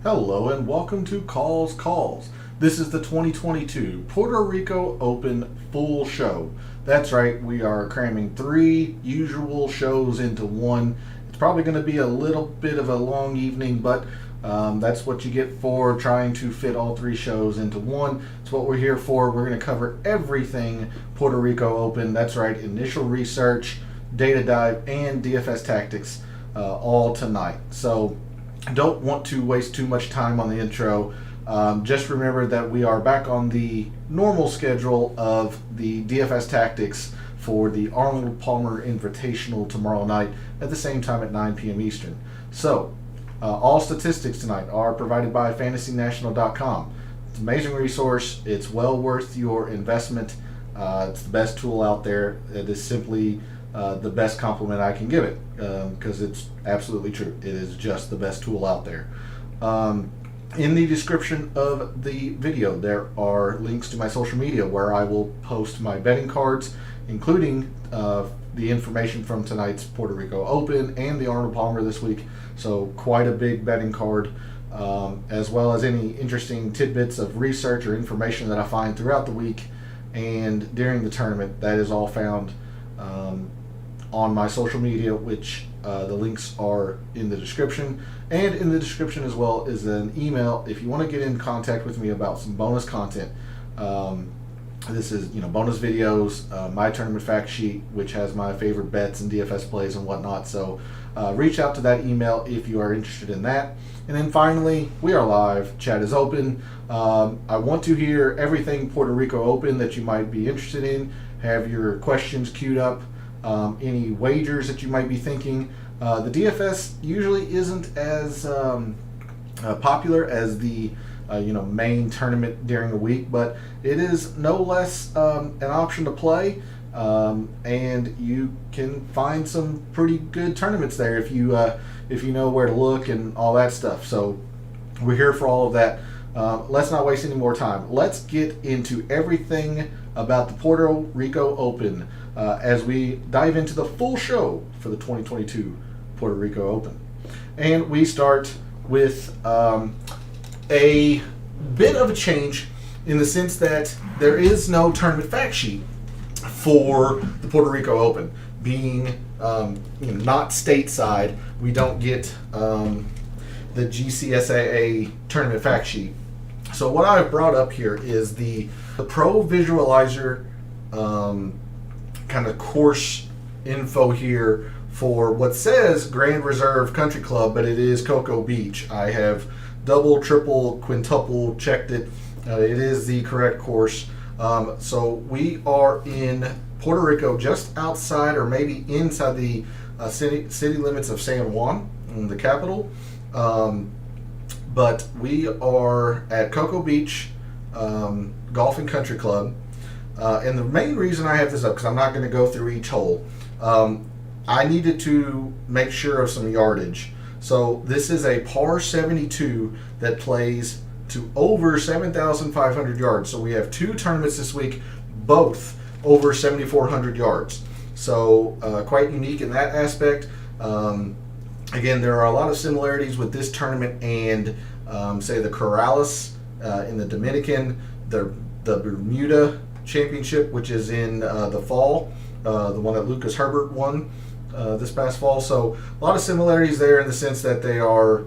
Hello and welcome to Calls. This is the 2022 Puerto Rico Open full show. That's right, we are cramming 3 usual shows into one. It's probably going to be a little bit of a long evening, but that's what you get for trying to fit all 3 shows into one. It's what we're here for. We're going to cover everything Puerto Rico Open. That's right, initial research, data dive, and DFS Tactics all tonight. So don't want to waste too much time on the intro. Just remember that we are back on the normal schedule of the DFS Tactics for the Arnold Palmer Invitational tomorrow night at the same time at 9 p.m. Eastern. So, all statistics tonight are provided by FantasyNational.com. It's an amazing resource. It's well worth your investment. It's the best tool out there. It is simply the best compliment I can give it, because it's absolutely true. It is just the best tool out there. In the description of the video, there are links to my social media where I will post my betting cards, including the information from tonight's Puerto Rico Open and the Arnold Palmer this week. So quite a big betting card, as well as any interesting tidbits of research or information that I find throughout the week and during the tournament. That is all found on my social media, which the links are in the description. And in the description as well is an email if you want to get in contact with me about some bonus content. This is, bonus videos, my tournament fact sheet, which has my favorite bets and DFS plays and whatnot. So reach out to that email if you are interested in that. And then finally, we are live. Chat is open. I want to hear everything Puerto Rico Open that you might be interested in. Have your questions queued up. Any wagers that you might be thinking. The DFS usually isn't as popular as the main tournament during the week, but it is no less an option to play, and you can find some pretty good tournaments there if you know where to look and all that stuff. So we're here for all of that. Let's not waste any more time. Let's get into everything about the Puerto Rico Open as we dive into the full show for the 2022 Puerto Rico Open. And we start with a bit of a change in the sense that there is no tournament fact sheet for the Puerto Rico Open. Being not stateside, we don't get the GCSAA tournament fact sheet. So what I've brought up here is the Pro Visualizer kind of course info here for what says Grand Reserve Country Club, but it is Cocoa Beach. I have double, triple, quintuple checked it. It is the correct course. So we are in Puerto Rico, just outside or maybe inside the city limits of San Juan, the capital. But we are at Cocoa Beach Golf and Country Club. And the main reason I have this up, because I'm not going to go through each hole, I needed to make sure of some yardage. So this is a par 72 that plays to over 7,500 yards. So we have 2 tournaments this week, both over 7,400 yards. So quite unique in that aspect. Again, there are a lot of similarities with this tournament and, say, the Corrales in the Dominican, the Bermuda Championship, which is in the fall, the one that Lucas Hubbard won this past fall. So a lot of similarities there in the sense that they are,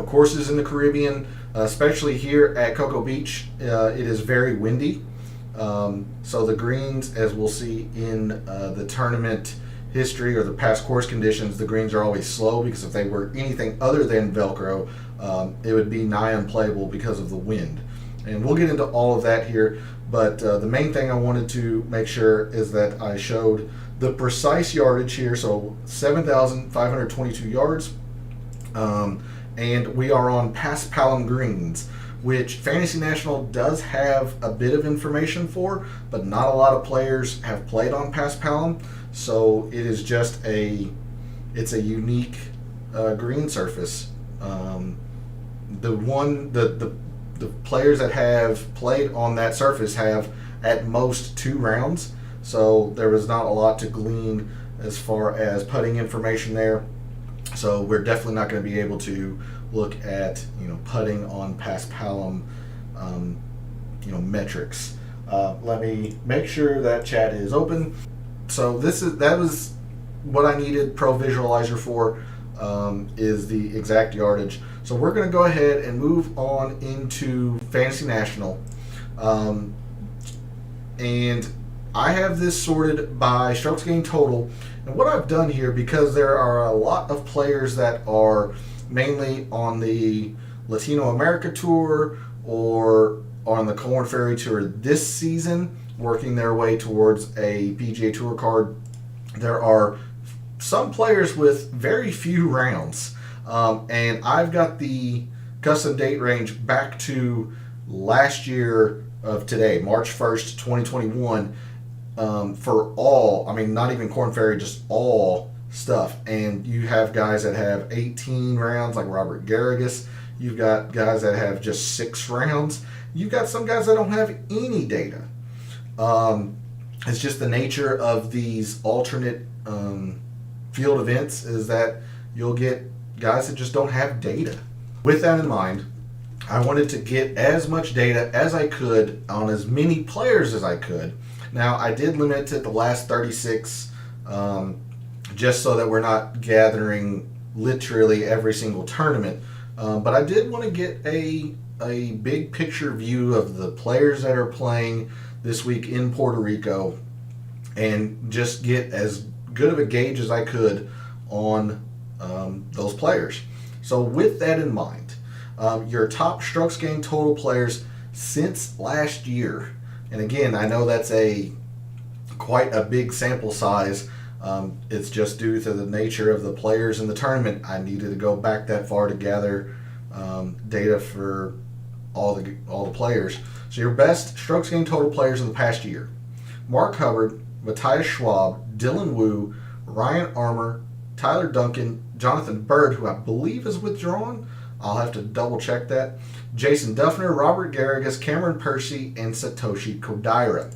courses in the Caribbean, especially here at Cocoa Beach. It is very windy. So the greens, as we'll see in the tournament history or the past course conditions, the greens are always slow because if they were anything other than Velcro, it would be nigh unplayable because of the wind. And we'll get into all of that here, but the main thing I wanted to make sure is that I showed the precise yardage here, so 7,522 yards, and we are on Paspalum greens, which Fantasy National does have a bit of information for, but not a lot of players have played on Paspalum, so it is just it's a unique green surface. The players that have played on that surface have at most 2 rounds, so there was not a lot to glean as far as putting information there. So we're definitely not going to be able to look at putting on Paspalum metrics. Let me make sure that chat is open. So that was what I needed Pro Visualizer for, is the exact yardage. So we're going to go ahead and move on into Fantasy National. And I have this sorted by strokes gained total. And what I've done here, because there are a lot of players that are mainly on the Latino America Tour or on the Corn Ferry Tour this season, working their way towards a PGA Tour card, there are some players with very few rounds. And I've got the custom date range back to last year of today, March 1st, 2021, for all, not even Corn Ferry, just all stuff. And you have guys that have 18 rounds, like Robert Garrigus. You've got guys that have just 6 rounds. You've got some guys that don't have any data. It's just the nature of these alternate field events is that you'll get guys that just don't have data. With that in mind, I wanted to get as much data as I could on as many players as I could. Now, I did limit it to the last 36, just so that we're not gathering literally every single tournament. But I did want to get a big picture view of the players that are playing this week in Puerto Rico and just get as good of a gauge as I could on those players. So with that in mind, your top strokes gained total players since last year. And again, I know that's quite a big sample size. It's just due to the nature of the players in the tournament. I needed to go back that far to gather data for all the players. So your best strokes gained total players in the past year: Mark Hubbard, Mataya Schwab, Dylan Wu, Ryan Armour, Tyler Duncan, Jonathan Bird, who I believe is withdrawn. I'll have to double check that. Jason Duffner, Robert Garrigus, Cameron Percy, and Satoshi Kodaira.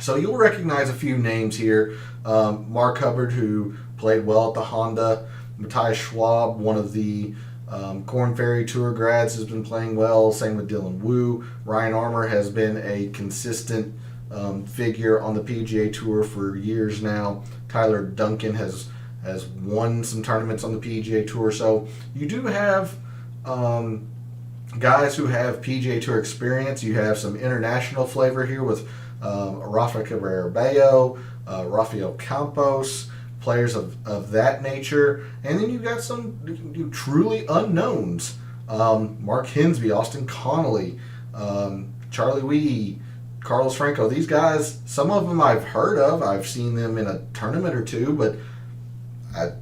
So you'll recognize a few names here. Mark Hubbard, who played well at the Honda. Mataya Schwab, one of the Corn Ferry Tour grads, has been playing well. Same with Dylan Wu. Ryan Armour has been a consistent figure on the PGA Tour for years now. Tyler Duncan has won some tournaments on the PGA Tour. So you do have guys who have PGA Tour experience. You have some international flavor here with Rafael Cabrera-Bello, Rafael Campos, players of that nature. And then you've got some truly unknowns. Mark Hinsby, Austin Connolly, Charlie Wee, Carlos Franco. These guys, some of them I've heard of. I've seen them in a tournament or two, but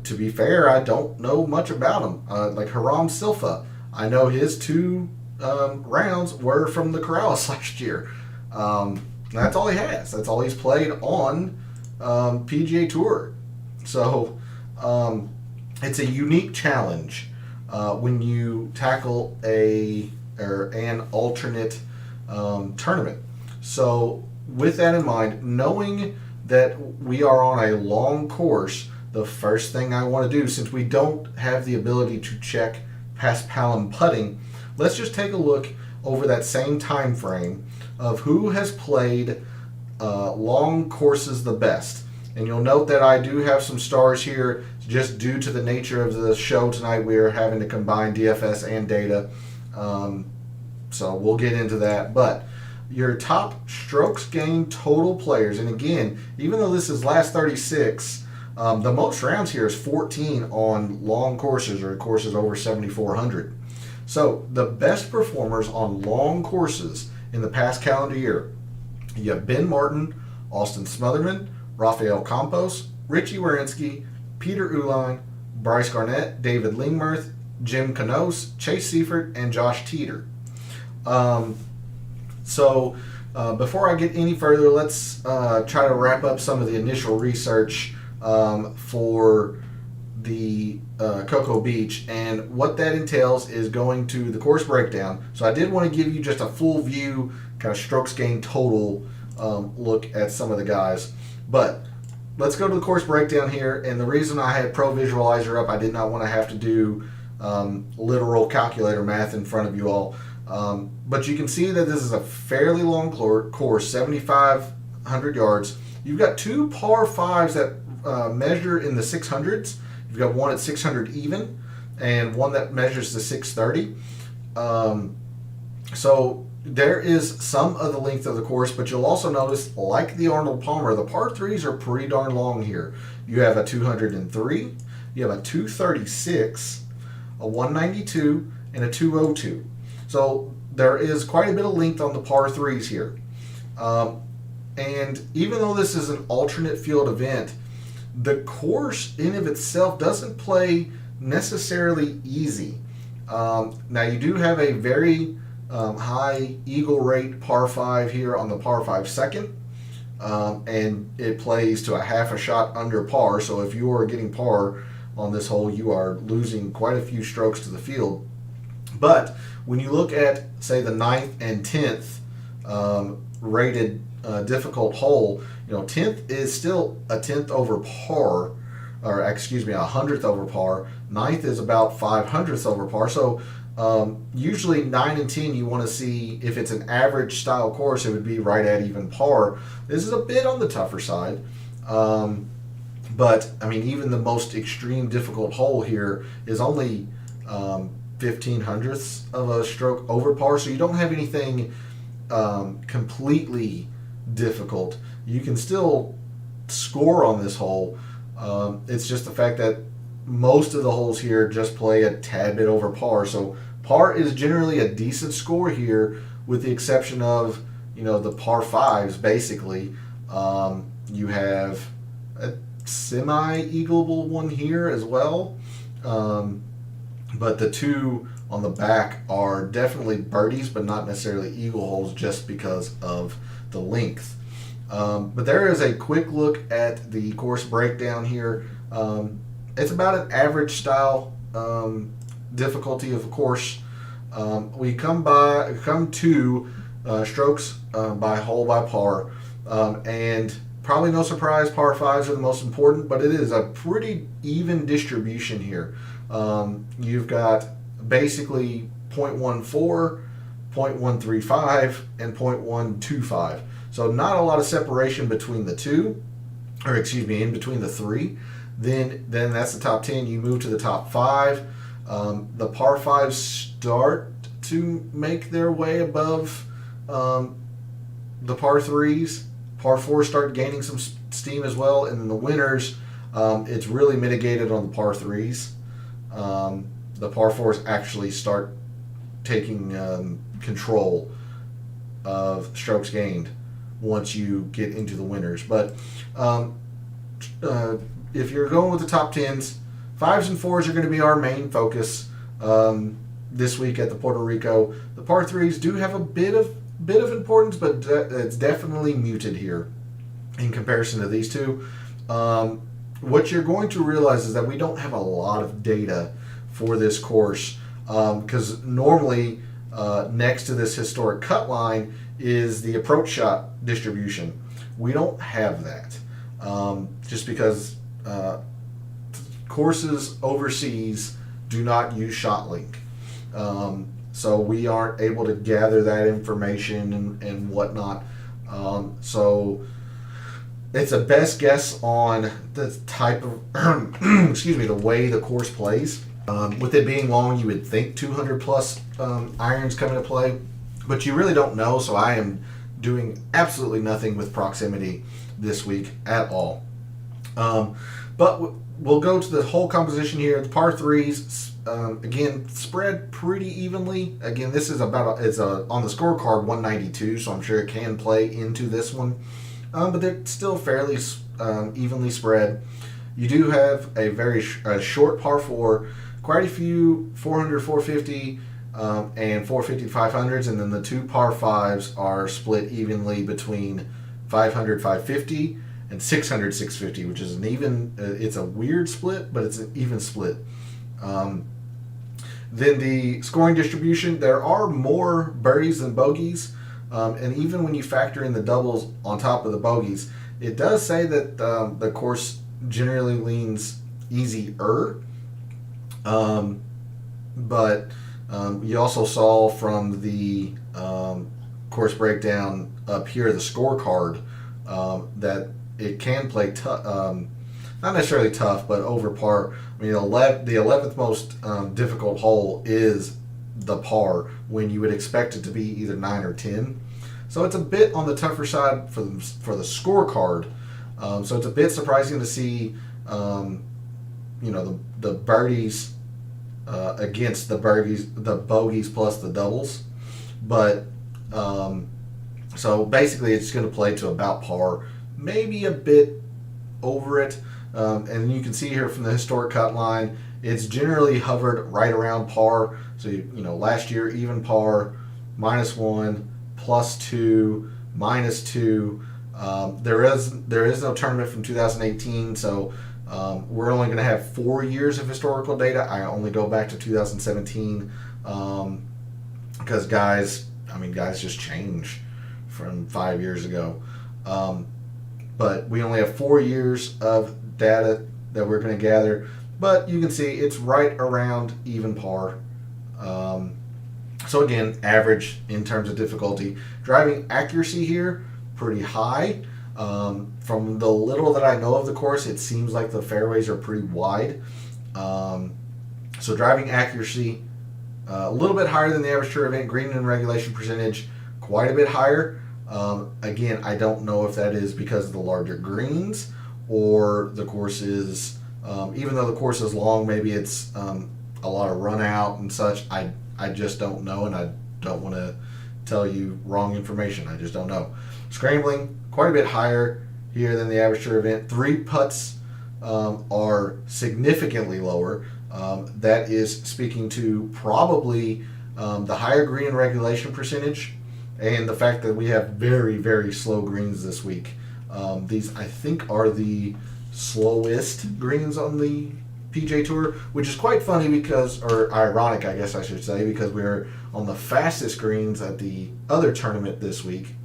to be fair, I don't know much about them. Like Hiram Silva, I know his 2 rounds were from the Corrales last year. That's all he has. That's all he's played on PGA Tour. So it's a unique challenge when you tackle an alternate tournament. So with that in mind, knowing that we are on a long course, the first thing I want to do, since we don't have the ability to check Paspalum putting, let's just take a look over that same time frame of who has played long courses the best. And you'll note that I do have some stars here just due to the nature of the show tonight. We are having to combine DFS and data. So we'll get into that. But your top strokes gained total players, and again, even though this is last 36, the most rounds here is 14 on long courses or courses over 7,400. So the best performers on long courses in the past calendar year, you have Ben Martin, Austin Smotherman, Rafael Campos, Richie Wierenski, Peter Uihlein, Bryce Garnett, David Lingmerth, Jim Canos, Chase Seifert, and Josh Teeter. So before I get any further, let's try to wrap up some of the initial research for the Cocoa Beach, and what that entails is going to the course breakdown. So I did want to give you just a full view, kind of strokes gained total look at some of the guys. But let's go to the course breakdown here. And the reason I had Pro Visualizer up, I did not want to have to do literal calculator math in front of you all. But you can see that this is a fairly long course, 7,500 yards. You've got two par fives that measure in the 600s. You've got one at 600 even and one that measures the 630. So there is some of the length of the course, but you'll also notice, like the Arnold Palmer, the par threes are pretty darn long here. You have a 203, you have a 236, a 192, and a 202. So there is quite a bit of length on the par threes here. And even though this is an alternate field event, the course in of itself doesn't play necessarily easy. Now you do have a very high eagle rate par 5 here on the par 5 second, and it plays to a half a shot under par. So if you are getting par on this hole, you are losing quite a few strokes to the field. But when you look at, say, the 9th and 10th rated difficult hole, 10th is still a 10th over par, or excuse me, a 100th over par. 9th is about 500ths over par. So usually 9 and 10 you want to see, if it's an average style course, it would be right at even par. This is a bit on the tougher side. But I mean, even the most extreme difficult hole here is only 1500ths of a stroke over par. So you don't have anything completely difficult. You can still score on this hole. It's just the fact that most of the holes here just play a tad bit over par. So par is generally a decent score here, with the exception of, the par fives, basically. You have a semi-eagleable one here as well. But the two on the back are definitely birdies, but not necessarily eagle holes, just because of the length. But there is a quick look at the course breakdown here. It's about an average style difficulty of a course. We come to strokes by hole by par, and probably no surprise, par fives are the most important, but it is a pretty even distribution here. You've got basically 0.14, 0.135, and 0.125. So not a lot of separation between the two, or excuse me, in between the three. Then that's the top 10. You move to the top 5. The par 5s start to make their way above the par 3s. Par 4s start gaining some steam as well. And then the winners, it's really mitigated on the par 3s. The par 4s actually start taking control of strokes gained once you get into the winners. But if you're going with the top 10s, 5s and 4s are going to be our main focus this week at the Puerto Rico. The par 3s do have a bit of importance, but it's definitely muted here in comparison to these two. What you're going to realize is that we don't have a lot of data for this course, because normally next to this historic cut line is the approach shot distribution. We don't have that, just because courses overseas do not use ShotLink. So we aren't able to gather that information and whatnot. So it's a best guess on the type of, the way the course plays. With it being long, you would think 200 plus irons come into play, but you really don't know. So I am doing absolutely nothing with proximity this week at all. But we'll go to the whole composition here. The par 3s, again, spread pretty evenly. Again, this is on the scorecard 192, so I'm sure it can play into this one. But they're still fairly evenly spread. You do have a very short par 4, quite a few 400, 450, and 450 500s, and then the two par 5s are split evenly between 500, 550, and 600, 650, which is an even, it's a weird split, but it's an even split. Then the scoring distribution, there are more birdies than bogeys, and even when you factor in the doubles on top of the bogeys, It does say that the course generally leans easier, but you also saw from the course breakdown up here, the scorecard, that it can play not necessarily tough, but over par. I mean, the 11th most difficult hole is the par, when you would expect it to be either 9 or 10. So it's a bit on the tougher side for the scorecard. So it's a bit surprising to see, the birdies against the bogeys plus the doubles. But so basically, it's going to play to about par, maybe a bit over it. And you can see here from the historic cut line, it's generally hovered right around par. So, last year, even par, -1, +2, -2. There is no tournament from 2018, so we're only going to have 4 years of historical data. I only go back to 2017 because guys just change from 5 years ago. But we only have 4 years of data that we're going to gather. But you can see it's right around even par. So again, average in terms of difficulty. Driving accuracy here, pretty high. From the little that I know of the course, it seems like the fairways are pretty wide. So driving accuracy, a little bit higher than the average tour event. Green and regulation percentage, quite a bit higher. Again, I don't know if that is because of the larger greens, or the course is, even though the course is long, maybe it's a lot of run out and such. I just don't know, and I don't want to tell you wrong information. I just don't know. Scrambling, quite a bit higher here than the average tour event. 3 putts are significantly lower. That is speaking to probably the higher green and regulation percentage, and the fact that we have very, very slow greens this week. These, I think, are the slowest greens on the PGA Tour, which is quite funny or ironic, I guess I should say, because we were on the fastest greens at the other tournament this week,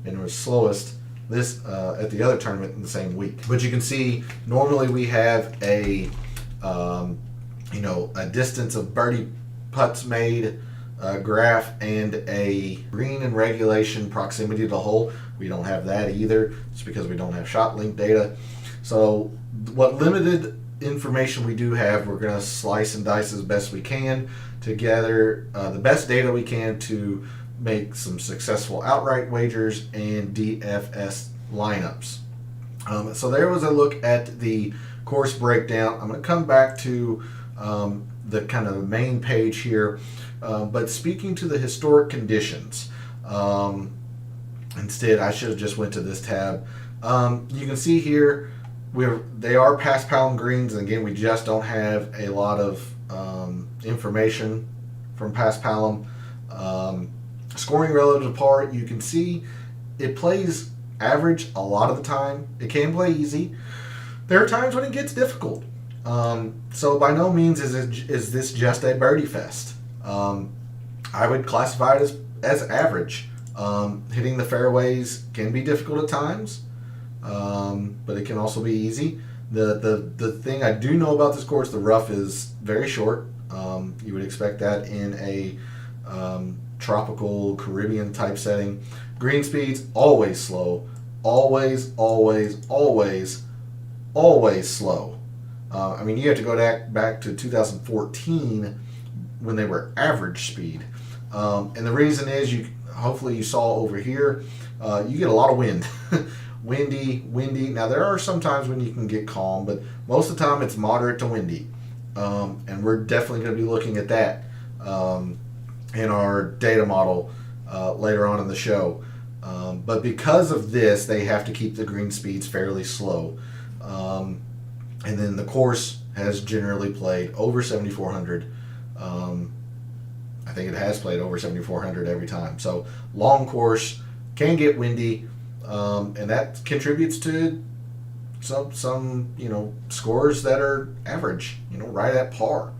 and it was slowest at the other tournament in the same week. But you can see, normally we have a distance of birdie putts made graph and a green and regulation proximity to the hole. We don't have that either. It's because we don't have shot link data. So what limited information we do have, we're going to slice and dice as best we can to gather the best data we can to make some successful outright wagers and DFS lineups. So there was a look at the course breakdown. I'm going to come back to the kind of the main page here, but speaking to the historic conditions, instead I should have just went to this tab. You can see here they are past Palom greens, and again, we just don't have a lot of information from past Palom. Scoring relative to par, you can see it plays average a lot of the time. It can play easy. There are times when it gets difficult. So by no means is this just a birdie fest. I would classify it as average. Hitting the fairways can be difficult at times, but it can also be easy. The thing I do know about this course, the rough is very short. You would expect that in a tropical Caribbean type setting. Green speeds always slow, always slow. I mean, you have to go back to 2014 when they were average speed, and the reason is hopefully you saw over here, you get a lot of wind. windy. Now there are some times when you can get calm, but most of the time it's moderate to windy, and we're definitely going to be looking at that in our data model later on in the show. But because of this, they have to keep the green speeds fairly slow. And then the course has generally played over 7,400. I think it has played over 7,400 every time. So long course, can get windy, and that contributes to some scores that are average, right at par.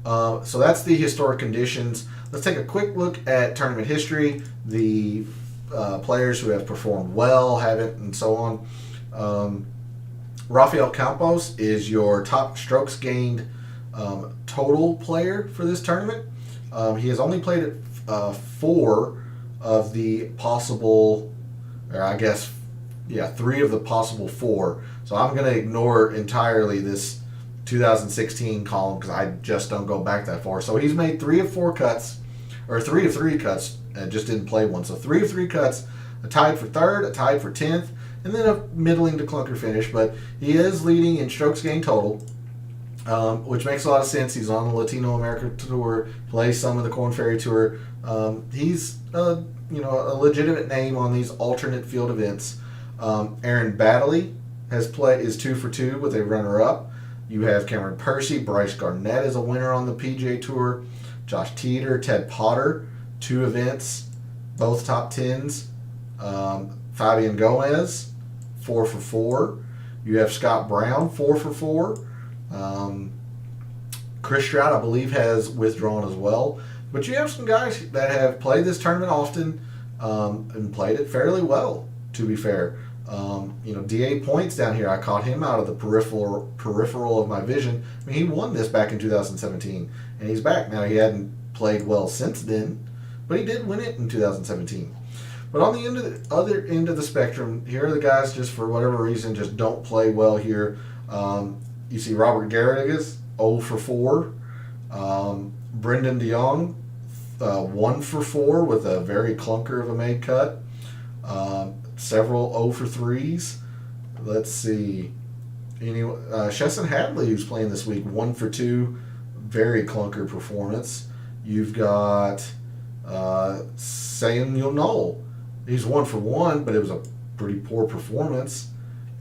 So that's the historic conditions. Let's take a quick look at tournament history, the players who have performed well, haven't, and so on. Rafael Campos is your top strokes gained total player for this tournament. He has only played at 4 of the possible, or I guess, 3 of the possible 4. So I'm going to ignore entirely this 2016 column because I just don't go back that far. So he's made 3 of 4 cuts, or 3 of 3 cuts, and just didn't play one. So 3 of 3 cuts, a tied for 3rd, a tied for 10th, and then a middling to clunker finish. But he is leading in strokes gained total, which makes a lot of sense. He's on the Latino America Tour, plays some of the Korn Ferry Tour. He's a legitimate name on these alternate field events. Aaron Baddeley is 2 for 2 with a runner-up. You have Cameron Percy, Bryce Garnett is a winner on the PGA Tour. Josh Teeter, Ted Potter, 2 events, both top 10s. Fabian Gomez, 4 for 4. You have Scott Brown, 4 for 4. Chris Stroud, I believe, has withdrawn as well. But you have some guys that have played this tournament often and played it fairly well, to be fair. D.A. Points down here, I caught him out of the peripheral of my vision. I mean, he won this back in 2017, and he's back. Now, he hadn't played well since then, but he did win it in 2017. But on the other end of the spectrum, here are the guys just for whatever reason just don't play well here. You see Robert Garrigus, 0 for 4. Brendan DeYoung, 1 for 4 with a very clunker of a made cut. Several 0 for 3s. Let's see. Chesson Hadley, who's playing this week, 1 for 2. Very clunker performance. You've got Samuel Knoll. He's 1 for 1, but it was a pretty poor performance.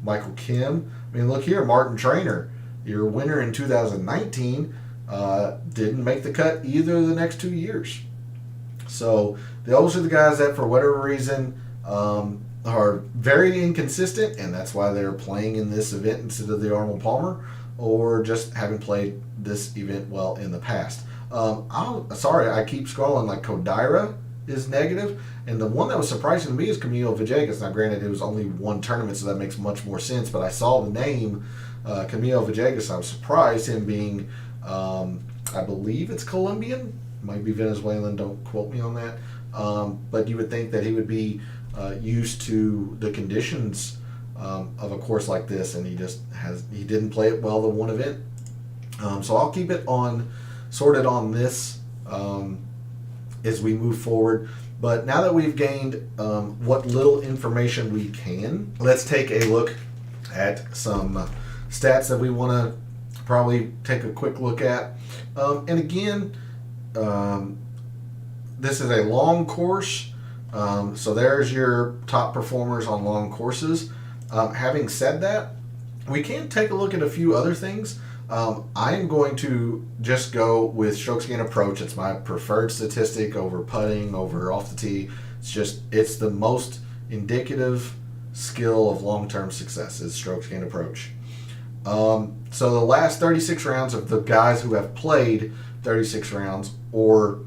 Michael Kim. I mean, look here, Martin Traynor, your winner in 2019, didn't make the cut either of the next 2 years. So those are the guys that, for whatever reason, are very inconsistent, and that's why they're playing in this event instead of the Arnold Palmer, or just haven't played this event well in the past. I keep scrolling. Like Kodaira is negative, and the one that was surprising to me is Camilo Villegas. Now, granted, it was only 1 tournament, so that makes much more sense, but I saw the name Camilo Villegas. I was surprised him being, I believe it's Colombian, might be Venezuelan, don't quote me on that, but you would think that he would be used to the conditions of a course like this, and he didn't play it well the one event. So I'll keep it sorted on this as we move forward. But now that we've gained what little information we can, let's take a look at some stats that we want to probably take a quick look at. And again, this is a long course, so there's your top performers on long courses. Having said that, we can take a look at a few other things. I am going to just go with strokes gained approach. It's my preferred statistic over putting, over off the tee. It's the most indicative skill of long-term success is strokes gained approach. So the last 36 rounds of the guys who have played 36 rounds, or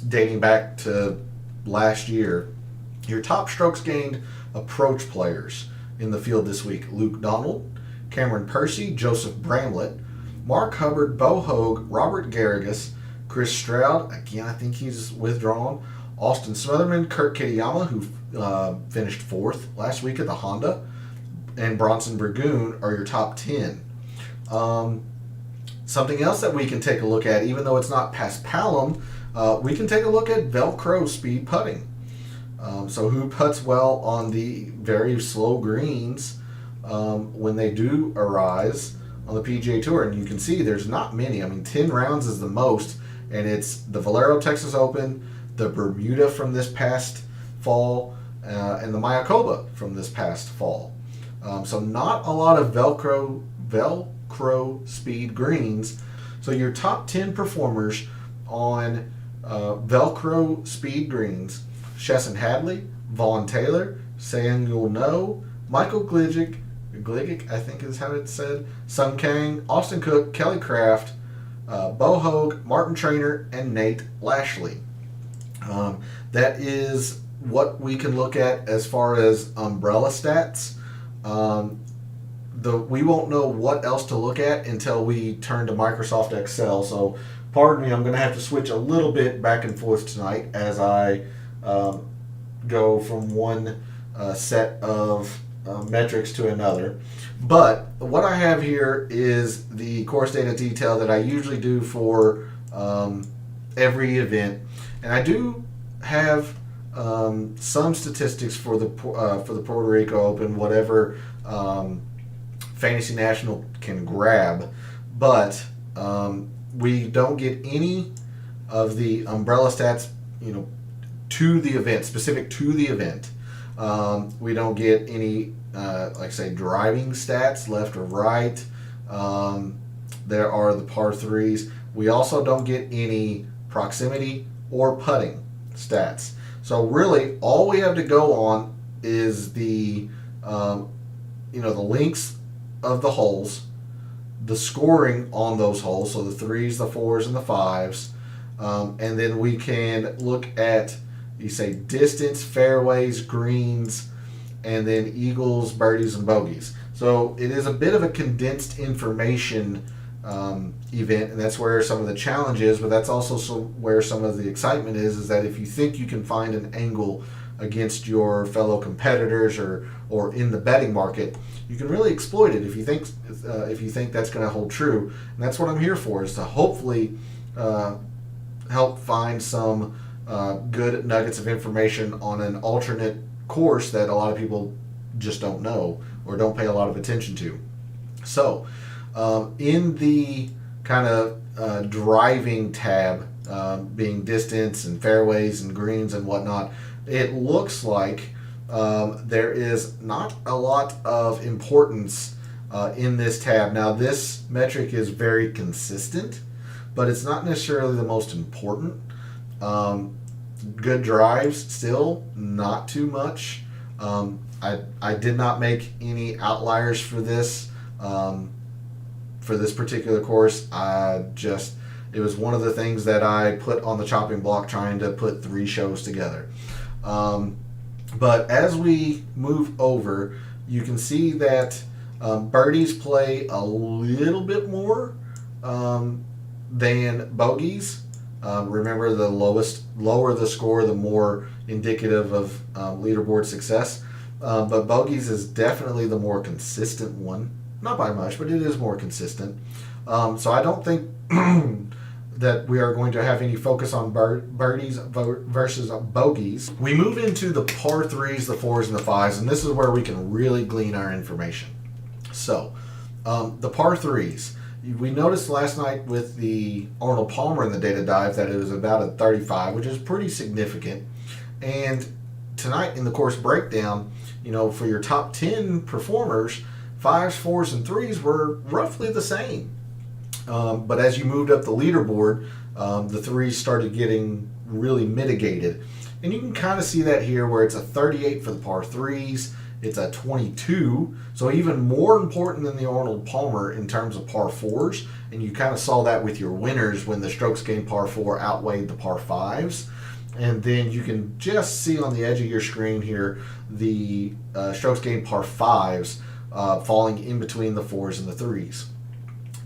dating back to last year, your top strokes gained approach players in the field this week: Luke Donald, Cameron Percy, Joseph Bramlett, Mark Hubbard, Bo Hoag, Robert Garrigus, Chris Stroud, again I think he's withdrawn, Austin Smotherman, Kurt Kitayama, who finished 4th last week at the Honda, and Bronson Burgoon are your top 10. Something else that we can take a look at, even though it's not paspalum, we can take a look at Velcro speed putting. So who puts well on the very slow greens when they do arise on the PGA Tour? And you can see there's not many. I mean, 10 rounds is the most, and it's the Valero Texas Open, the Bermuda from this past fall, and the Mayakoba from this past fall. So not a lot of Velcro speed greens. So your top 10 performers on Velcro speed greens: Chesson Hadley, Vaughn Taylor, Samuel No, Michael Gligic, I think is how it's said, Sung Kang, Austin Cook, Kelly Craft, Bo Hoag, Martin Traynor, and Nate Lashley. That is what we can look at as far as umbrella stats. We won't know what else to look at until we turn to Microsoft Excel. So pardon me, I'm going to have to switch a little bit back and forth tonight as I go from one set of metrics to another. But what I have here is the course data detail that I usually do for every event, and I do have some statistics for the Puerto Rico Open, whatever Fantasy National can grab, but we don't get any of the umbrella stats, to the event, specific to the event. We don't get any, like say, driving stats, left or right. There are the par threes. We also don't get any proximity or putting stats. So really, all we have to go on is the the links of the holes, the scoring on those holes, so the threes, the fours, and the fives, and then we can look at, you say, distance, fairways, greens, and then eagles, birdies, and bogeys. So it is a bit of a condensed information event, and that's where some of the challenge is, but that's also where some of the excitement is that if you think you can find an angle against your fellow competitors or in the betting market, you can really exploit it if you think that's going to hold true. And that's what I'm here for, is to hopefully help find some good nuggets of information on an alternate course that a lot of people just don't know or don't pay a lot of attention to. So in the kind of driving tab, being distance and fairways and greens and whatnot, it looks like there is not a lot of importance in this tab. Now, this metric is very consistent, but it's not necessarily the most important. Good drives, still not too much. I did not make any outliers for this particular course. It was one of the things that I put on the chopping block trying to put 3 shows together. But as we move over, you can see that birdies play a little bit more than bogeys. Remember, the lower the score, the more indicative of leaderboard success. But bogeys is definitely the more consistent one. Not by much, but it is more consistent. So I don't think that we are going to have any focus on birdies versus bogeys. We move into the par threes, the fours, and the fives, and this is where we can really glean our information. So the par threes. We noticed last night with the Arnold Palmer in the data dive that it was about a 35, which is pretty significant. And tonight in the course breakdown, for your top 10 performers, fives, fours, and threes were roughly the same. But as you moved up the leaderboard, the threes started getting really mitigated. And you can kind of see that here where it's a 38 for the par threes. It's a 22, so even more important than the Arnold Palmer in terms of par fours. And you kind of saw that with your winners when the strokes gained par four outweighed the par fives. And then you can just see on the edge of your screen here the strokes gained par fives falling in between the fours and the threes.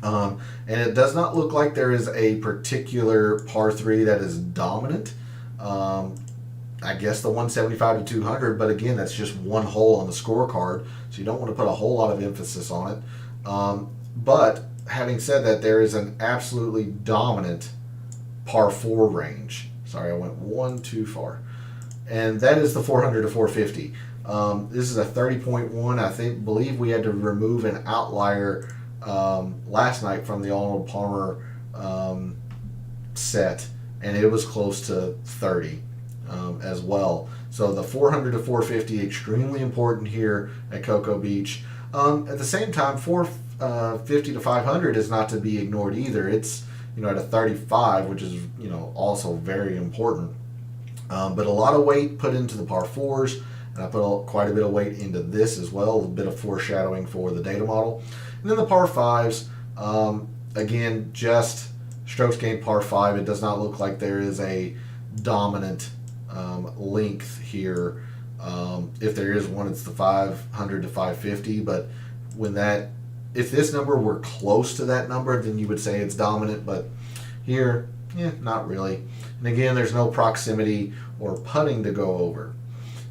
And it does not look like there is a particular par three that is dominant. I guess the 175 to 200, but again, that's just one hole on the scorecard, so you don't want to put a whole lot of emphasis on it. But having said that, there is an absolutely dominant par 4 range. Sorry, I went one too far. And that is the 400 to 450. This is a 30.1. I believe we had to remove an outlier last night from the Arnold Palmer set, and it was close to 30. As well. So the 400 to 450, extremely important here at Cocoa Beach. At the same time, 450 to 500 is not to be ignored either. It's at a 35, which is also very important. But a lot of weight put into the par fours, and I put quite a bit of weight into this as well, a bit of foreshadowing for the data model. And then the par fives, again, just strokes gained par 5. It does not look like there is a dominant length here If there is one, it's the 500 to 550. But if this number were close to that number, then you would say it's dominant. But here, not really. And again, there's no proximity or putting to go over.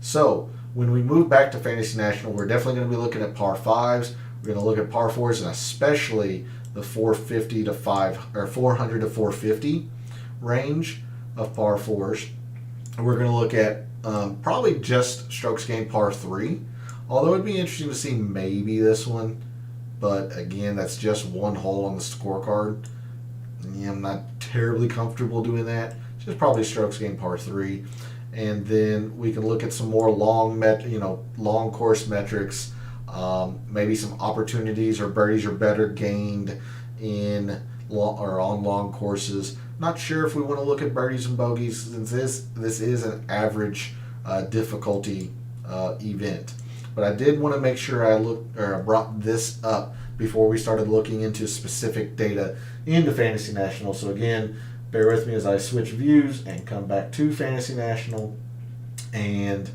So when we move back to Fantasy National, we're definitely going to be looking at par fives. We're going to look at par fours, and especially the 450 to 400 to 450 range of par fours. We're going to look at probably just strokes gained par 3, although it'd be interesting to see maybe this one, but again, that's just one hole on the scorecard. I'm not terribly comfortable doing that. Just probably strokes gained par 3, and then we can look at some more long course metrics, maybe some opportunities or birdies or better gained in on long courses. Not sure if we want to look at birdies and bogeys, since this is an average difficulty event. But I did want to make sure I brought this up before we started looking into specific data into Fantasy National. So again, bear with me as I switch views and come back to Fantasy National and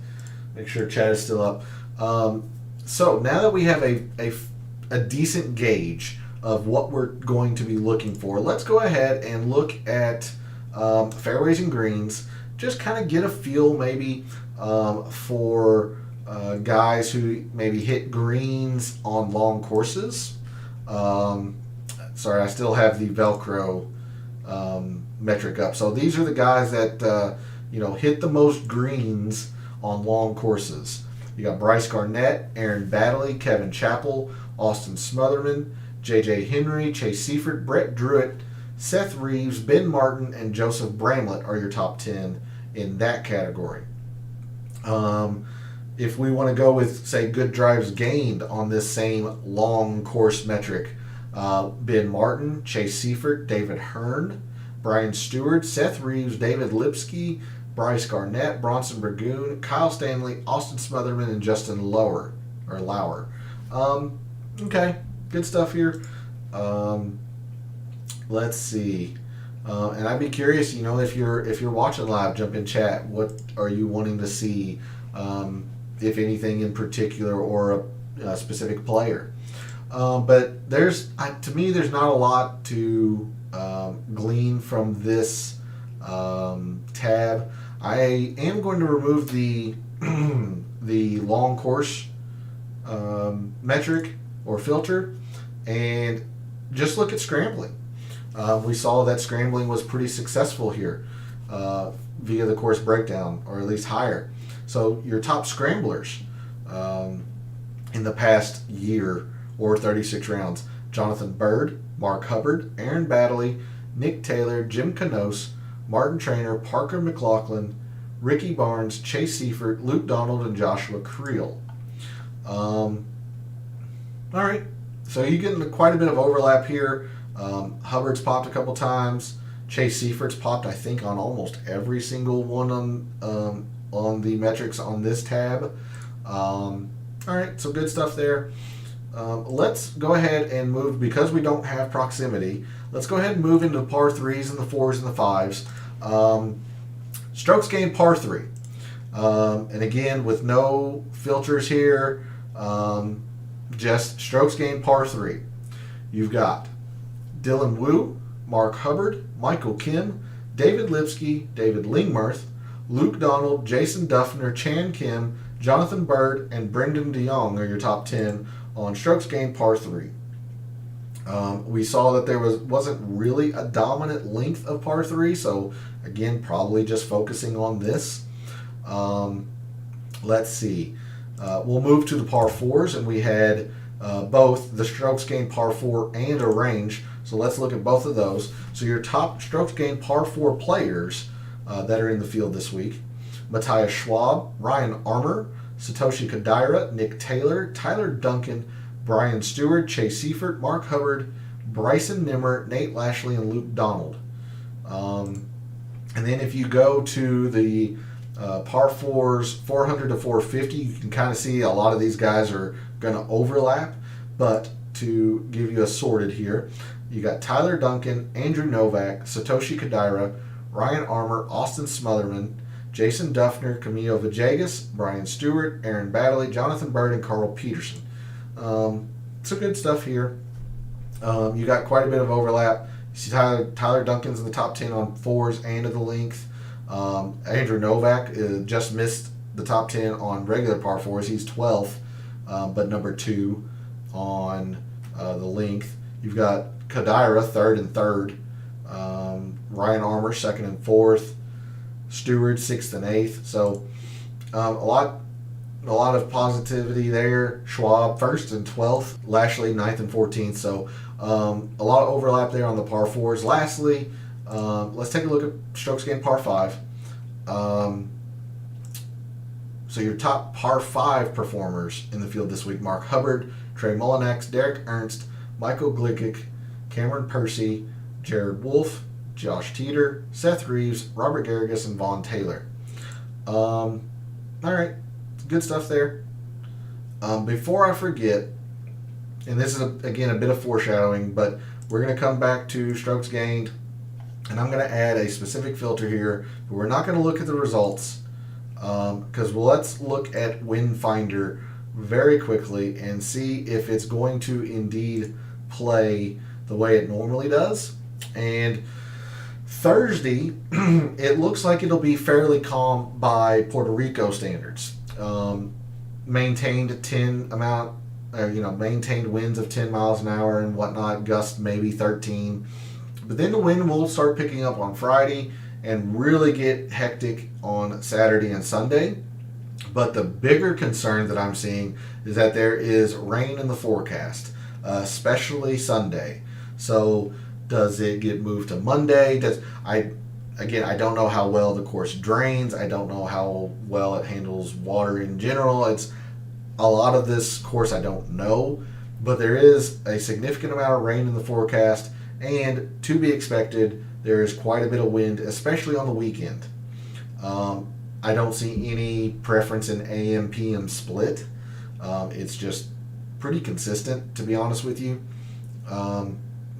make sure chat is still up. So now that we have a decent gauge of what we're going to be looking for, let's go ahead and look at Fairways and Greens. Just kind of get a feel maybe for guys who maybe hit greens on long courses. Sorry, I still have the Velcro metric up. So these are the guys that hit the most greens on long courses. You got Bryce Garnett, Aaron Baddeley, Kevin Chappell, Austin Smotherman, J.J. Henry, Chase Seifert, Brett Druitt, Seth Reeves, Ben Martin, and Joseph Bramlett are your top 10 in that category. If we want to go with, say, good drives gained on this same long course metric, Ben Martin, Chase Seifert, David Hearn, Brian Stewart, Seth Reeves, David Lipsky, Bryce Garnett, Bronson Burgoon, Kyle Stanley, Austin Smotherman, and Justin Lauer. Okay, good stuff here. Let's see. And I'd be curious, if you're watching live, jump in chat. What are you wanting to see, if anything in particular, or a specific player? But to me, there's not a lot to glean from this tab. I am going to remove the the long course metric or filter and just look at scrambling. We saw that scrambling was pretty successful here via the course breakdown, or at least higher. So your top scramblers in the past year or 36 rounds: Jonathan Bird, Mark Hubbard, Aaron Baddeley, Nick Taylor, Jim Canosse, Martin Traynor, Parker McLaughlin, Ricky Barnes, Chase Seifert, Luke Donald, and Joshua Creel. All right, so you're getting quite a bit of overlap here. Hubbard's popped a couple times. Chase Seifert's popped, I think, on almost every single one on the metrics on this tab. All right, so good stuff there. Let's go ahead and move, because we don't have proximity, let's go ahead and move into the par 3s and the 4s and the 5s. Strokes gained par 3. And again, with no filters here, just strokes gained par 3. You've got Dylan Wu, Mark Hubbard, Michael Kim, David Lipsky, David Lingmerth, Luke Donald, Jason Duffner, Chan Kim, Jonathan Bird, and Brendan DeYoung are your top 10 on strokes gained par 3. We saw that there wasn't really a dominant length of par 3, so again, probably just focusing on this. Let's see. We'll move to the par 4s, and we had both the strokes gained par 4 and a range. So let's look at both of those. So your top strokes gained par 4 players that are in the field this week: Mataya Schwab, Ryan Armour, Satoshi Kodaira, Nick Taylor, Tyler Duncan, Brian Stewart, Chase Seifert, Mark Hubbard, Bryson Nimmer, Nate Lashley, and Luke Donald. And then if you go to the par 4s, 400 to 450, you can kind of see a lot of these guys are going to overlap. But to give you a sorted here, you got Tyler Duncan, Andrew Novak, Satoshi Kodaira, Ryan Armour, Austin Smotherman, Jason Duffner, Camilo Villegas, Brian Stewart, Aaron Baddeley, Jonathan Bird, and Carl Peterson. Some good stuff here. You got quite a bit of overlap. You see Tyler Duncan's in the top 10 on fours and of the length. Andrew Novak just missed the top 10 on regular par fours. He's 12th, but number 2 on the length. You've got Kadira, 3rd and 3rd. Ryan Armour, 2nd and 4th. Stewart, 6th and 8th. So a lot of positivity there. Schwab, 1st and 12th. Lashley, 9th and 14th. So a lot of overlap there on the par fours. Lastly, let's take a look at strokes gained par 5. So your top par 5 performers in the field this week: Mark Hubbard, Trey Mullinax, Derek Ernst, Michael Glick, Cameron Percy, Jared Wolfe, Josh Teeter, Seth Reeves, Robert Garrigus, and Vaughn Taylor. All right, good stuff there. Before I forget, and this is, again, a bit of foreshadowing, but we're going to come back to strokes gained, and I'm going to add a specific filter here, but we're not going to look at the results, because let's look at Wind Finder very quickly and see if it's going to indeed play the way it normally does. And Thursday, it looks like it'll be fairly calm by Puerto Rico standards. Maintained winds of 10 miles an hour and whatnot, gust maybe 13. But then the wind will start picking up on Friday and really get hectic on Saturday and Sunday. But the bigger concern that I'm seeing is that there is rain in the forecast, especially Sunday. So does it get moved to Monday? I don't know how well the course drains. I don't know how well it handles water in general. It's a lot of this course I don't know, but there is a significant amount of rain in the forecast, and to be expected, there is quite a bit of wind, especially on the weekend. I don't see any preference in AM-PM split. It's just pretty consistent, to be honest with you.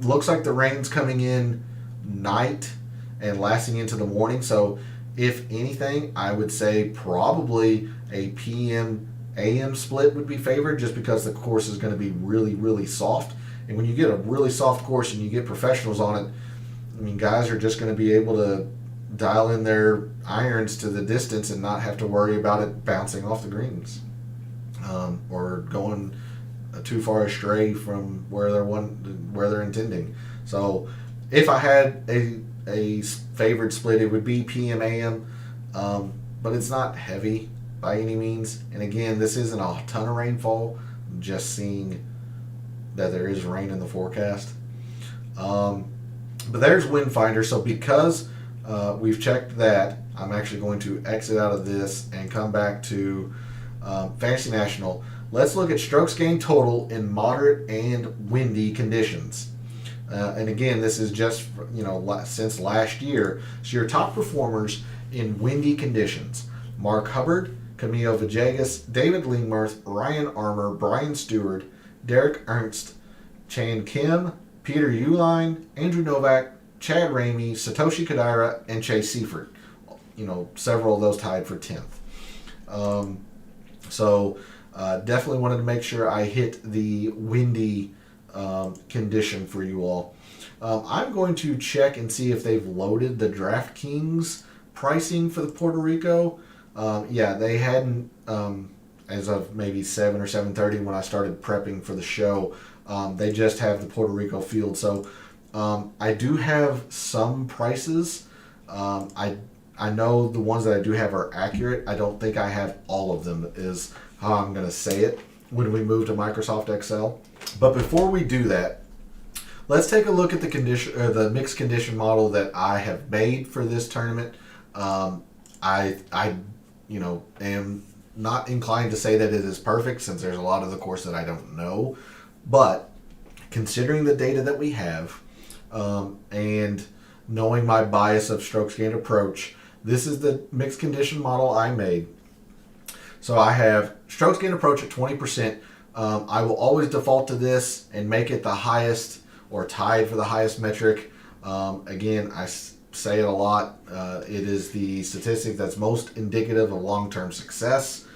Looks like the rain's coming in night and lasting into the morning. So if anything, I would say probably a PM-AM split would be favored, just because the course is going to be really, really soft. And when you get a really soft course and you get professionals on it, I mean, guys are just going to be able to dial in their irons to the distance and not have to worry about it bouncing off the greens or going too far astray from where they're intending. So if I had a favored split, it would be PM-AM, but it's not heavy by any means. And again, this isn't a ton of rainfall. I'm just seeing that there is rain in the forecast. But there's Wind Finder. So because we've checked that, I'm actually going to exit out of this and come back to Fantasy National. Let's look at strokes gained total in moderate and windy conditions. And again, this is just since last year. So your top performers in windy conditions: Mark Hubbard, Camilo Villegas, David Lingmerth, Ryan Armour, Brian Stewart, Derek Ernst, Chan Kim, Peter Uihlein, Andrew Novak, Chad Ramey, Satoshi Kodaira, and Chase Seifert. Several of those tied for 10th. Definitely wanted to make sure I hit the windy condition for you all. I'm going to check and see if they've loaded the DraftKings pricing for the Puerto Rico. They hadn't, as of maybe 7 or 7:30 when I started prepping for the show. They just have the Puerto Rico field. So I do have some prices. I know the ones that I do have are accurate. I don't think I have all of them, is how I'm going to say it when we move to Microsoft Excel. But before we do that, let's take a look at the mixed condition model that I have made for this tournament. I am not inclined to say that it is perfect, since there's a lot of the course that I don't know. But considering the data that we have, and knowing my bias of strokes gained approach, this is the mixed condition model I made. So I have strokes gained approach at 20%. I will always default to this and make it the highest or tied for the highest metric. Again, say it a lot. It is the statistic that's most indicative of long-term success.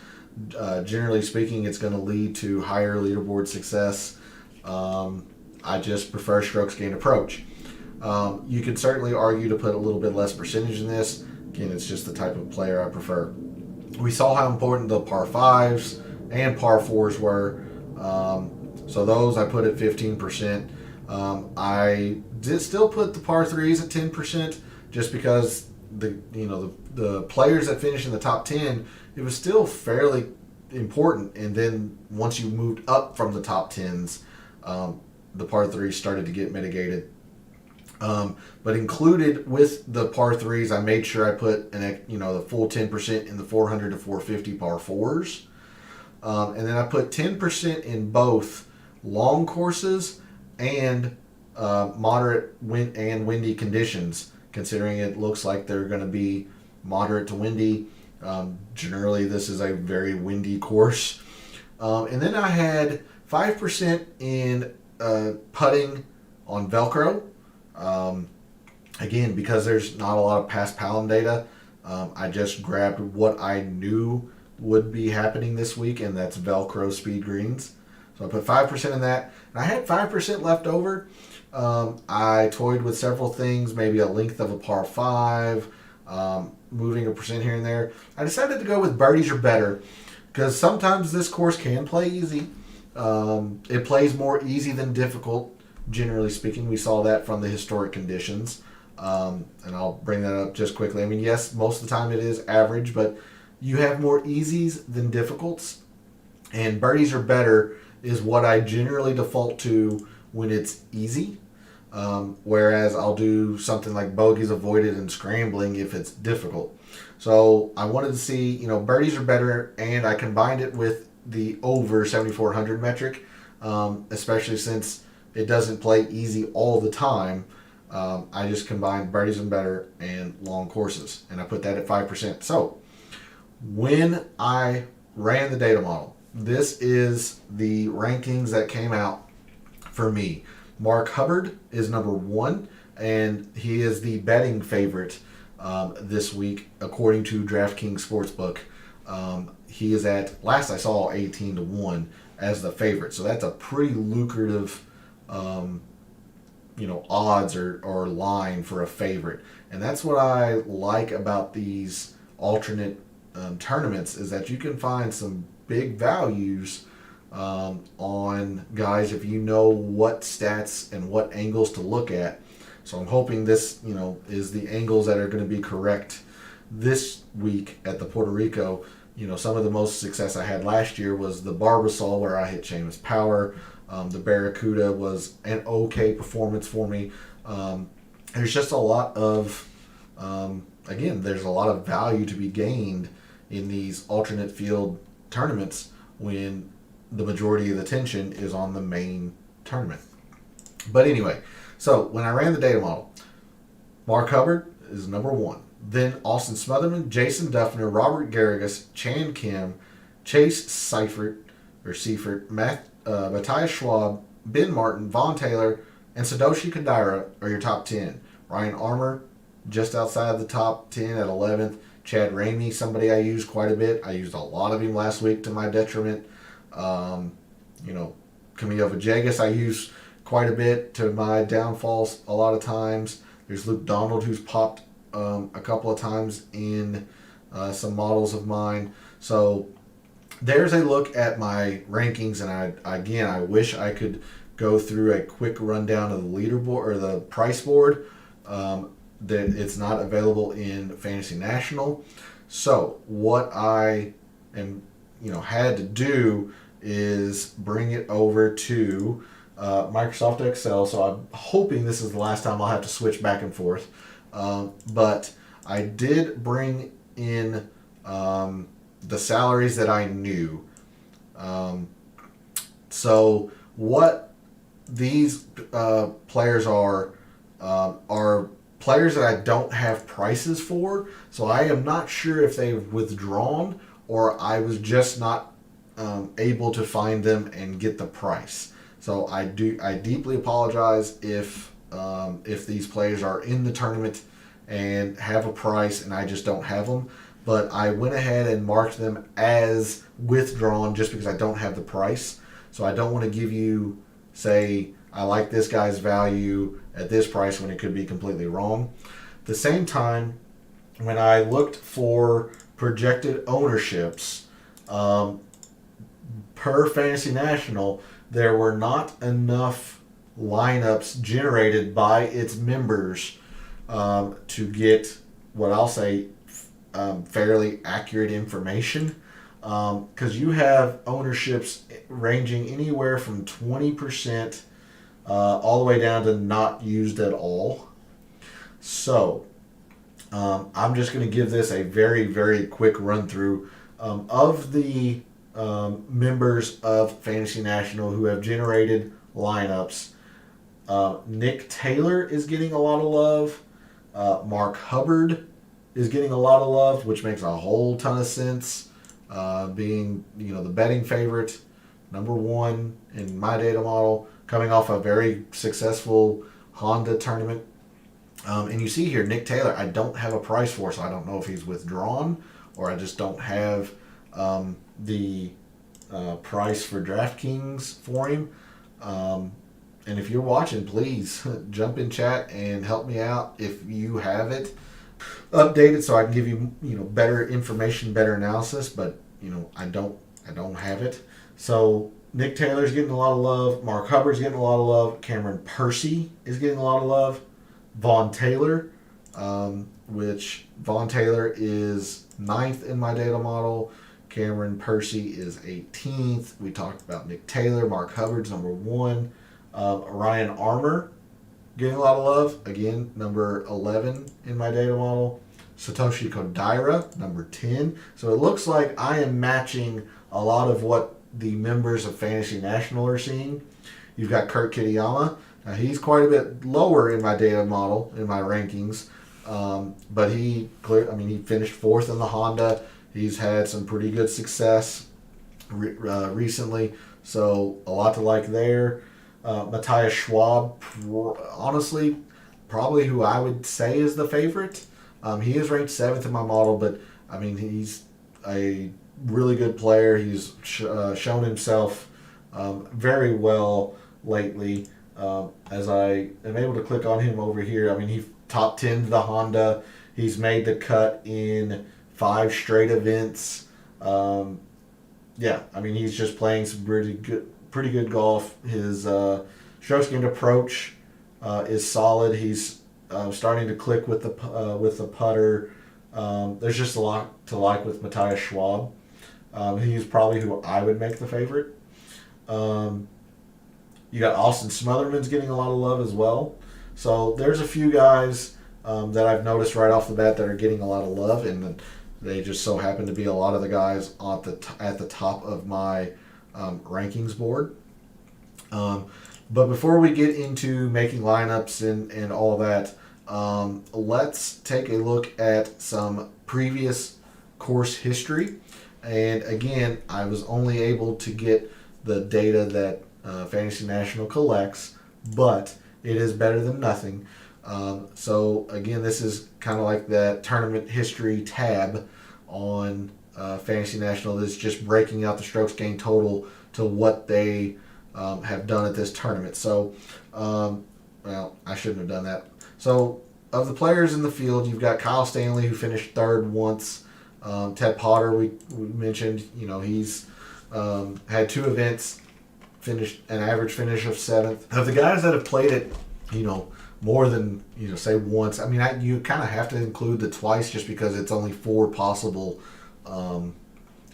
Generally speaking, it's going to lead to higher leaderboard success. I just prefer strokes gained approach. You could certainly argue to put a little bit less percentage in this. Again, it's just the type of player I prefer. We saw how important the par 5s and par 4s were. So those I put at 15%. I did still put the par 3s at 10% just because the players that finished in the top 10, it was still fairly important. And then once you moved up from the top 10s, the par 3s started to get mitigated. But included with the par 3s, I made sure I put the full 10% in the 400 to 450 par 4s. And then I put 10% in both long courses and moderate wind and windy conditions, considering it looks like they're going to be moderate to windy. Generally, this is a very windy course. And then I had 5% in putting on Velcro. Again, because there's not a lot of past Palom data, I just grabbed what I knew would be happening this week, and that's Velcro speed greens. So I put 5% in that, and I had 5% left over. I toyed with several things, maybe a length of a par 5, moving a percent here and there. I decided to go with birdies are better, because sometimes this course can play easy. It plays more easy than difficult, generally speaking. We saw that from the historic conditions. And I'll bring that up just quickly. I mean, yes, most of the time it is average, but you have more easies than difficults. And birdies are better is what I generally default to when it's easy. Whereas I'll do something like bogeys avoided and scrambling if it's difficult. So I wanted to see, birdies are better, and I combined it with the over 7,400 metric, especially since it doesn't play easy all the time. I just combined birdies and better and long courses, and I put that at 5%. So when I ran the data model, this is the rankings that came out for me. Mark Hubbard is number 1, and he is the betting favorite this week, according to DraftKings Sportsbook. He is at, last I saw, 18-1 as the favorite. So that's a pretty lucrative odds or line for a favorite. And that's what I like about these alternate tournaments, is that you can find some big values on guys if you know what stats and what angles to look at. So I'm hoping this, is the angles that are going to be correct this week at the Puerto Rico. Some of the most success I had last year was the Barbasol, where I hit Seamus Power. The Barracuda was an okay performance for me. There's just a lot of, there's a lot of value to be gained in these alternate field tournaments when the majority of the attention is on the main tournament. But anyway, so when I ran the data model, Mark Hubbard is number 1. Then Austin Smotherman, Jason Duffner, Robert Garrigus, Chan Kim, Chase Seifert, Mataya Schwab, Ben Martin, Vaughn Taylor, and Satoshi Kodaira are your top 10. Ryan Armour, just outside the top 10 at 11th. Chad Ramey, somebody I use quite a bit. I used a lot of him last week to my detriment. Camilo Villegas I use quite a bit to my downfalls a lot of times. There's Luke Donald, who's popped a couple of times in some models of mine. So there's a look at my rankings, and I wish I could go through a quick rundown of the leaderboard or the price board. That it's not available in Fantasy National. So what I had to do is bring it over to Microsoft Excel. So I'm hoping this is the last time I'll have to switch back and forth. But I did bring in the salaries that I knew. So what these players are players that I don't have prices for. So I am not sure if they've withdrawn or I was just not able to find them and get the price. So I deeply apologize if these players are in the tournament and have a price, and I just don't have them. But I went ahead and marked them as withdrawn just because I don't have the price. So I don't want to give you, say, I like this guy's value at this price when it could be completely wrong. At the same time, when I looked for projected ownerships per Fantasy National, there were not enough lineups generated by its members to get what I'll say fairly accurate information. Because you have ownerships ranging anywhere from 20% all the way down to not used at all. So I'm just going to give this a very, very quick run through of the members of Fantasy National who have generated lineups. Nick Taylor is getting a lot of love. Mark Hubbard is getting a lot of love, which makes a whole ton of sense. Being the betting favorite, number one in my data model, coming off a very successful Honda tournament. And you see here, Nick Taylor, I don't have a price for, so I don't know if he's withdrawn or I just don't have the price for DraftKings for him. And if you're watching, please jump in chat and help me out if you have it updated so I can give you better information, better analysis. But I don't have it. So Nick Taylor's getting a lot of love. Mark Hubbard's getting a lot of love. Cameron Percy is getting a lot of love. Vaughn Taylor, which Vaughn Taylor is 9th in my data model. Cameron Percy is 18th. We talked about Nick Taylor. Mark Hubbard's number 1. Ryan Armour getting a lot of love. Again, number 11 in my data model. Satoshi Kodaira, number 10. So it looks like I am matching a lot of what the members of Fantasy National are seeing. You've got Kurt Kitayama. Now he's quite a bit lower in my data model, in my rankings. But he finished 4th in the Honda. He's had some pretty good success recently. So a lot to like there. Mataya Schwab, honestly, probably who I would say is the favorite. He is ranked 7th in my model, but he's a really good player. He's shown himself very well lately. As I am able to click on him over here, he top 10 to the Honda. He's made the cut in 5 straight events. He's just playing some pretty good golf. His strokes gained approach is solid. He's starting to click with the putter. There's just a lot to like with Mataya Schwab. He's probably who I would make the favorite. You got Austin Smotherman's getting a lot of love as well. So there's a few guys that I've noticed right off the bat that are getting a lot of love, and they just so happen to be a lot of the guys at the top of my rankings board. But before we get into making lineups and all that, let's take a look at some previous course history. And again, I was only able to get the data that Fantasy National collects, but it is better than nothing. So again, this is kind of like that tournament history tab on Fantasy National. This is just breaking out the strokes gained total to what they have done at this tournament. So, I shouldn't have done that. So, of the players in the field, you've got Kyle Stanley, who finished 3rd once. Ted Potter, we mentioned, he's had 2 events, finished an average finish of 7th. Of the guys that have played it, more than, say once, you kind of have to include the twice just because it's only 4 possible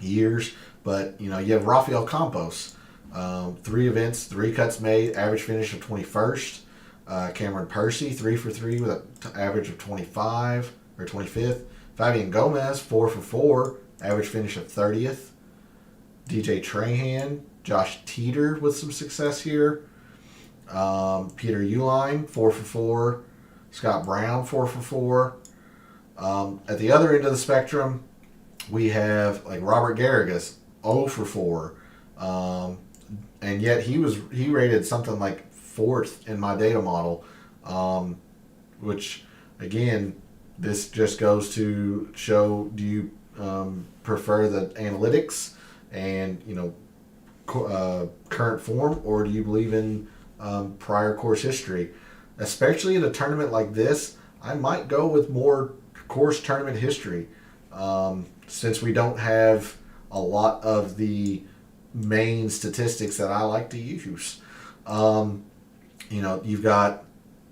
years. But, you have Rafael Campos, 3 events, 3 cuts made, average finish of 21st. Cameron Percy, 3 for 3 with an average of 25 or 25th. Fabian Gomez, 4 for 4, average finish of 30th. DJ Trahan, Josh Teeter with some success here. Peter Uihlein, 4 for 4. Scott Brown, 4 for 4. At the other end of the spectrum, we have like Robert Garrigus, 0 for 4. And yet he rated something like 4th in my data model, which again, this just goes to show, do you prefer the analytics and, current form, or do you believe in prior course history? Especially in a tournament like this, I might go with more course tournament history, since we don't have a lot of the main statistics that I like to use. You've got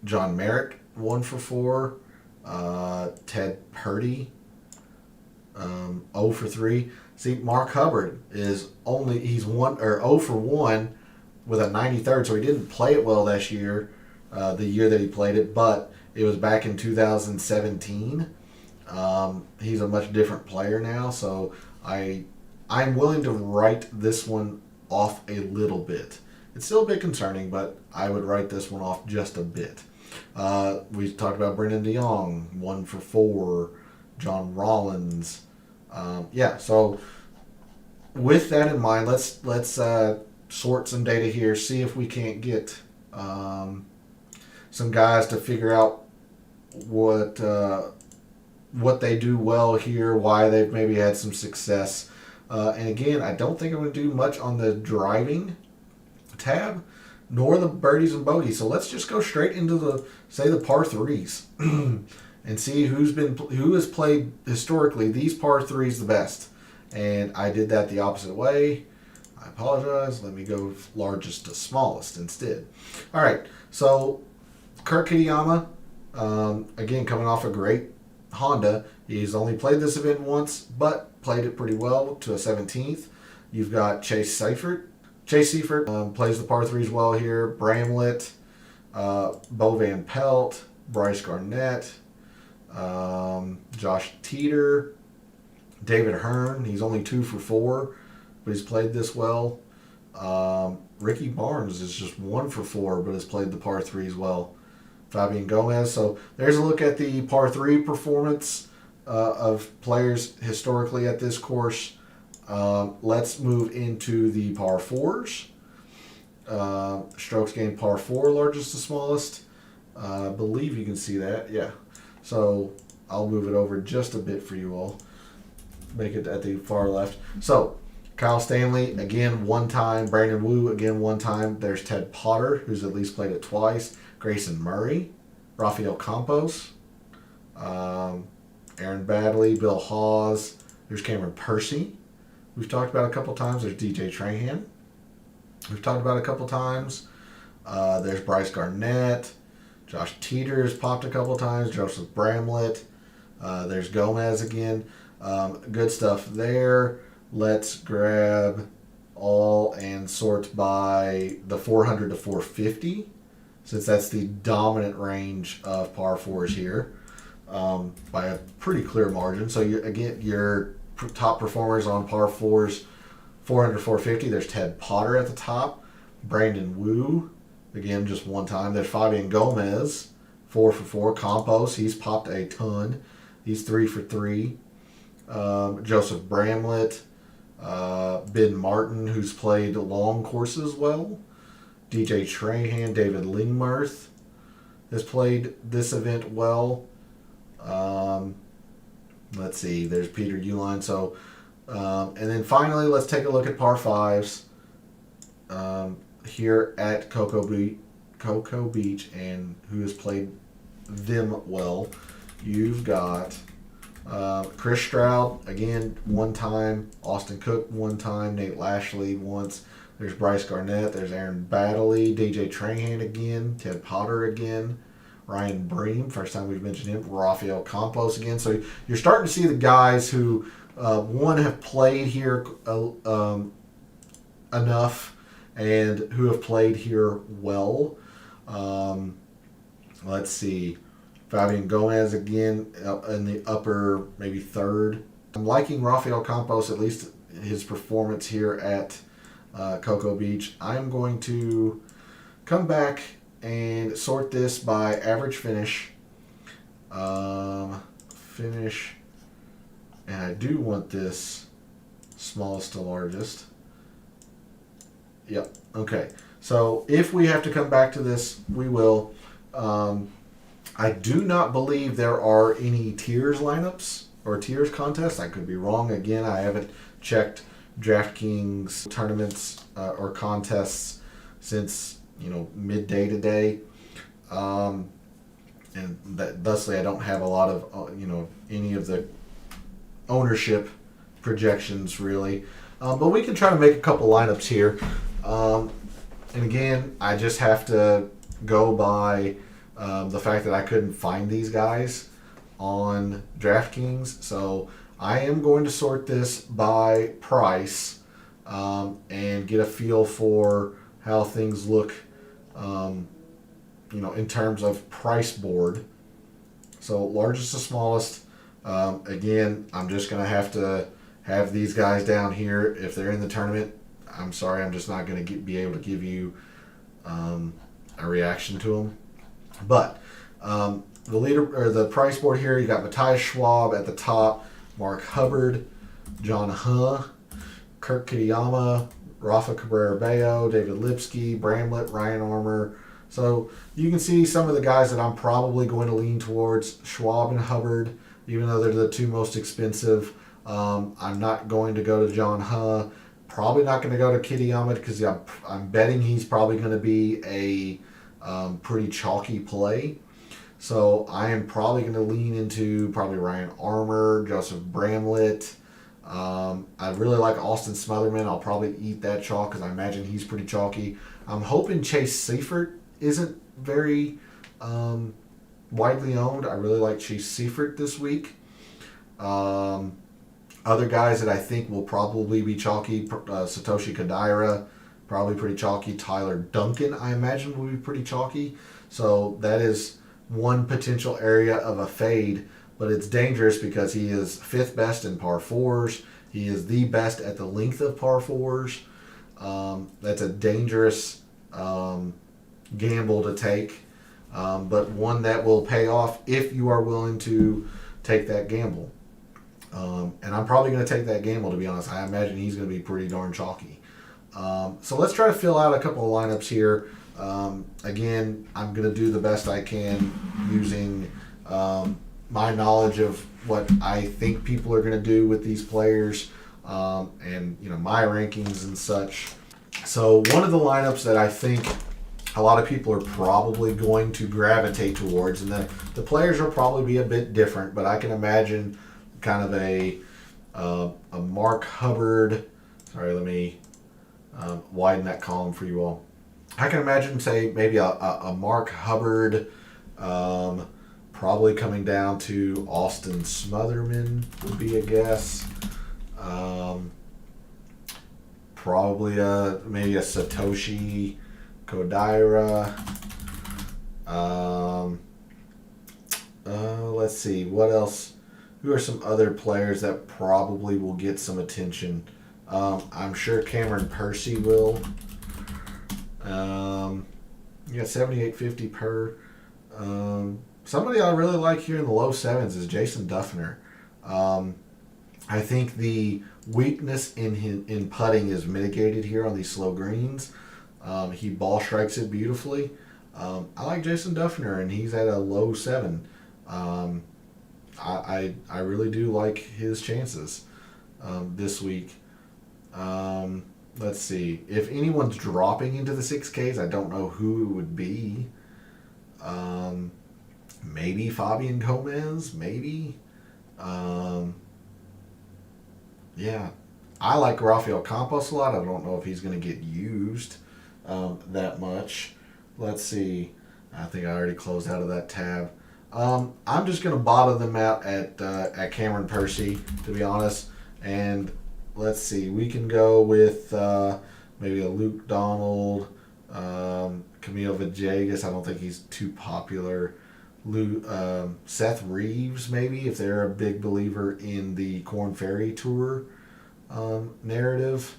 John Merrick, 1 for 4. Ted Purdy, 0 for 3. See, Mark Hubbard he's 0 for 1 with a 93rd, so he didn't play it well this year, the year that he played it, but it was back in 2017. He's a much different player now, so I'm willing to write this one off a little bit. It's still a bit concerning, but I would write this one off just a bit. We talked about Brendan DeYoung, 1 for 4. John Rollins. So with that in mind, let's sort some data here, see if we can't get some guys to figure out what they do well here, why they've maybe had some success. And again, I don't think I'm going to do much on the driving tab, nor the birdies and bogeys. So let's just go straight into the par threes and see who has played historically these par threes the best. And I did that the opposite way. I apologize. Let me go largest to smallest instead. All right. So Kurt Kitayama, again, coming off a great Honda. He's only played this event once, but played it pretty well to a 17th. You've got Chase Seifert. Chase Seifert plays the par threes well here. Bramlett, Bo Van Pelt, Bryce Garnett, Josh Teeter, David Hearn. He's only 2 for 4, but he's played this well. Ricky Barnes is just 1 for 4, but has played the par threes well. Fabian Gomez. So there's a look at the par 3 performance of players historically at this course. Let's move into the par 4s. Strokes gained par 4, largest to smallest. I believe you can see that. Yeah. So I'll move it over just a bit for you all. Make it at the far left. So Kyle Stanley, again, 1 time. Brandon Wu, again, 1 time. There's Ted Potter, who's at least played it twice. Grayson Murray, Rafael Campos, Aaron Baddeley, Bill Hawes. There's Cameron Percy. We've talked about a couple times. There's DJ Trahan. We've talked about a couple times. There's Bryce Garnett. Josh Teeter's popped a couple times. Joseph Bramlett. There's Gomez again. Good stuff there. Let's grab all and sort by the 400 to 450, since that's the dominant range of par 4s here, by a pretty clear margin. So your top performers on par 4s, 400 to 450, there's Ted Potter at the top. Brandon Wu, again, just 1 time. There's Fabian Gomez, 4 for 4. Campos, he's popped a ton. He's 3 for 3. Joseph Bramlett, Ben Martin, who's played long courses well. DJ Trahan, David Lingmerth has played this event well. Let's see, there's Peter Uline. So, and then finally, let's take a look at par 5s here at Cocoa Beach, and who has played them well. You've got Chris Stroud, again, 1 time. Austin Cook, 1 time. Nate Lashley, once. There's Bryce Garnett. There's Aaron Baddeley. DJ Trahan again. Ted Potter again. Ryan Bream, first time we've mentioned him. Rafael Campos again. So you're starting to see the guys who, one, have played here enough, and who have played here well. Let's see. Fabian Gomez again in the upper maybe 3rd. I'm liking Rafael Campos, at least his performance here at Cocoa Beach. I'm going to come back and sort this by average finish. Finish. And I do want this smallest to largest. Yep. Okay. So if we have to come back to this, we will. I do not believe there are any tiers lineups or tiers contests. I could be wrong. Again, I haven't checked DraftKings tournaments or contests since midday today, and thusly I don't have a lot of any of the ownership projections really. But we can try to make a couple lineups here. And again, I just have to go by the fact that I couldn't find these guys on DraftKings. So I am going to sort this by price and get a feel for how things look, in terms of price board. So largest to smallest. Again, I'm just going to have these guys down here. If they're in the tournament, I'm sorry, I'm just not going to be able to give you a reaction to them. But the leader or the price board here, you got Mataya Schwab at the top, Mark Hubbard, John Huh, Kirk Kitayama, Rafa Cabrera-Bello, David Lipsky, Bramlett, Ryan Armour. So you can see some of the guys that I'm probably going to lean towards, Schwab and Hubbard, even though they're the two most expensive. I'm not going to go to John Huh. Probably not going to go to Kitayama because I'm betting he's probably going to be a pretty chalky play. So I am probably going to lean into probably Ryan Armour, Joseph Bramlett. I really like Austin Smotherman. I'll probably eat that chalk because I imagine he's pretty chalky. I'm hoping Chase Seifert isn't very widely owned. I really like Chase Seifert this week. Other guys that I think will probably be chalky, Satoshi Kodaira, probably pretty chalky. Tyler Duncan, I imagine, will be pretty chalky. So that is one potential area of a fade, but it's dangerous because he is fifth best in par fours. He is the best at the length of par fours. That's a dangerous gamble to take, but one that will pay off if you are willing to take that gamble. And I'm probably going to take that gamble, to be honest. I imagine he's going to be pretty darn chalky. So let's try to fill out a couple of lineups here. Again, I'm going to do the best I can using my knowledge of what I think people are going to do with these players, and my rankings and such. So one of the lineups that I think a lot of people are probably going to gravitate towards, and the players will probably be a bit different, but I can imagine kind of a Mark Hubbard. Sorry, let me widen that column for you all. I can imagine, say, maybe a Mark Hubbard, probably coming down to Austin Smotherman would be a guess. Probably maybe a Satoshi Kodaira. Let's see, what else? Who are some other players that probably will get some attention? I'm sure Cameron Percy will. You got 78.50 per. Somebody I really like here in the low sevens is Jason Duffner. I think the weakness in putting is mitigated here on these slow greens. He ball strikes it beautifully. I like Jason Duffner, and he's at a low 7. I really do like his chances this week. Let's see. If anyone's dropping into the 6Ks, I don't know who it would be. Maybe Fabian Gomez, maybe. Yeah. I like Rafael Campos a lot. I don't know if he's going to get used that much. Let's see. I think I already closed out of that tab. I'm just going to bottom them out at Cameron Percy, to be honest. And let's see. We can go with maybe a Luke Donald, Camilo Villegas. I don't think he's too popular. Seth Reeves, maybe, if they're a big believer in the Korn Ferry Tour narrative.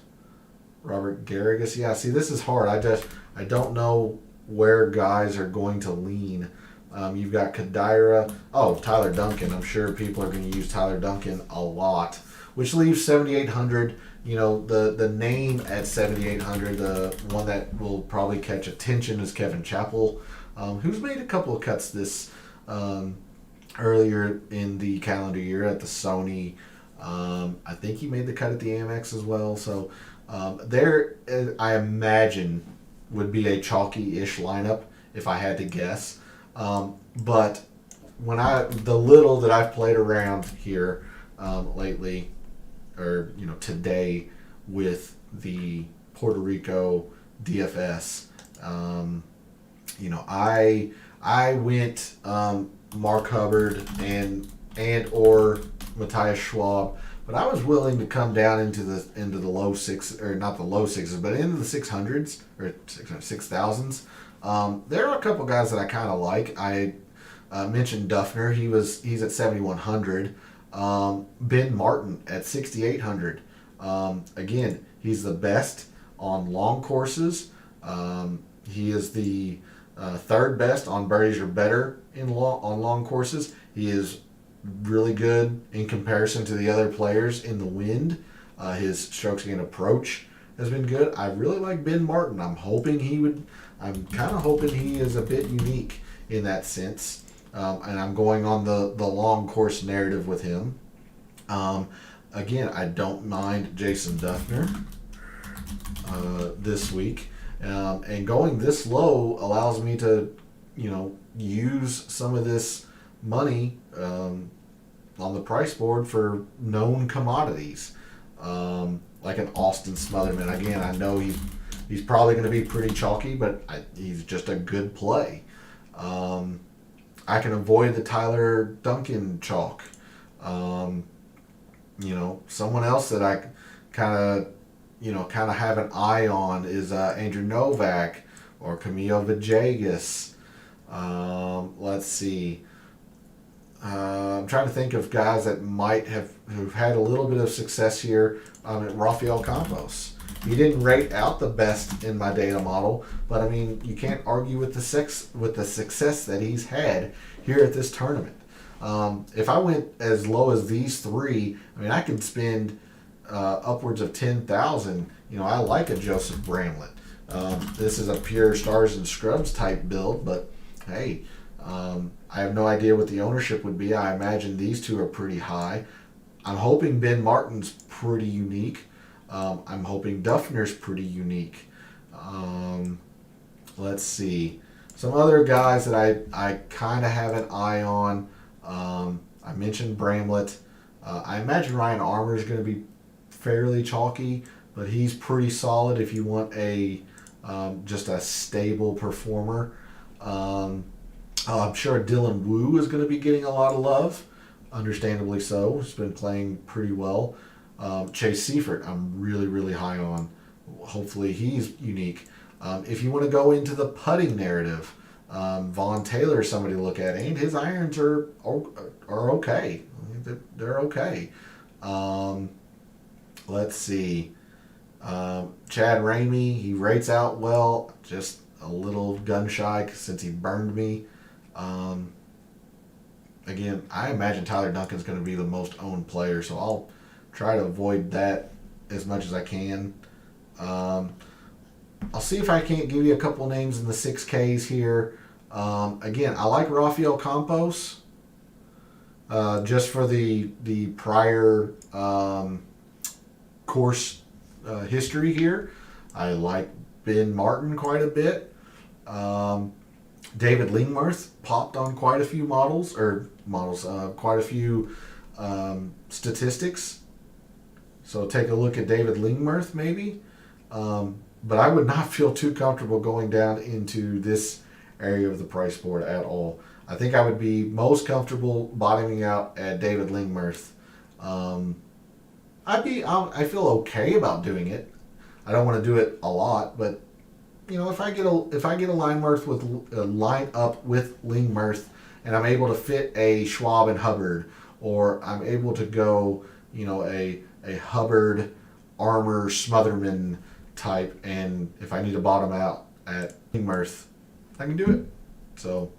Robert Garrigus. Yeah, see, this is hard. I don't know where guys are going to lean. You've got Kodaira. Oh, Tyler Duncan. I'm sure people are going to use Tyler Duncan a lot, which leaves 7,800. The name at 7,800, the one that will probably catch attention is Kevin Chappell, who's made a couple of cuts this earlier in the calendar year at the Sony. I think he made the cut at the Amex as well. So there, I imagine, would be a chalky-ish lineup if I had to guess. But the little that I've played around here lately, or today with the Puerto Rico DFS, I went Mark Hubbard and or Mataya Schwab, but I was willing to come down into the low six, or not the low sixes, but into the 600s or 6,000s. There are a couple guys that I kind of like. I mentioned Duffner. He's at 7,100. Ben Martin at 6,800. Again, he's the best on long courses. He is the third best on birdies or better on long courses. He is really good in comparison to the other players in the wind. His strokes gained approach has been good. I really like Ben Martin. I'm kind of hoping he is a bit unique in that sense. And I'm going on the long course narrative with him. Again, I don't mind Jason Duffner this week. And going this low allows me to, use some of this money on the price board for known commodities, like an Austin Smotherman. Again, I know he's probably going to be pretty chalky, but he's just a good play. I can avoid the Tyler Duncan chalk. Someone else that I kind of have an eye on is Andrew Novak or Camilo Villegas. Let's see. I'm trying to think of guys that who've had a little bit of success here. Rafael Campos. He didn't rate out the best in my data model, but you can't argue with the success that he's had here at this tournament. If I went as low as these three, I could spend upwards of 10,000. I like a Joseph Bramlett. This is a pure stars and scrubs type build, but hey, I have no idea what the ownership would be. I imagine these two are pretty high. I'm hoping Ben Martin's pretty unique. I'm hoping Duffner's pretty unique. Let's see. Some other guys that I kind of have an eye on. I mentioned Bramlett. I imagine Ryan Armour is going to be fairly chalky, but he's pretty solid if you want just a stable performer. I'm sure Dylan Wu is going to be getting a lot of love, understandably so. He's been playing pretty well. Chase Seifert, I'm really, really high on. Hopefully he's unique. If you want to go into the putting narrative, Vaughn Taylor is somebody to look at, and his irons are okay. They're okay. Let's see. Chad Ramey, he rates out well, just a little gun shy since he burned me. Again, I imagine Tyler Duncan's going to be the most owned player, so I'll try to avoid that as much as I can. I'll see if I can't give you a couple names in the 6Ks here. Again, I like Rafael Campos just for the prior course history here. I like Ben Martin quite a bit. David Lingmerth popped on quite a few quite a few statistics. So take a look at David Lingmerth maybe. But I would not feel too comfortable going down into this area of the price board at all. I think I would be most comfortable bottoming out at David Lingmerth. I feel okay about doing it. I don't want to do it a lot, but if I get a line up with Lingmerth, and I'm able to fit a Schwab and Hubbard, or I'm able to go a Hubbard Armour Smotherman type, and if I need to bottom out at Lingmerth, I can do it. So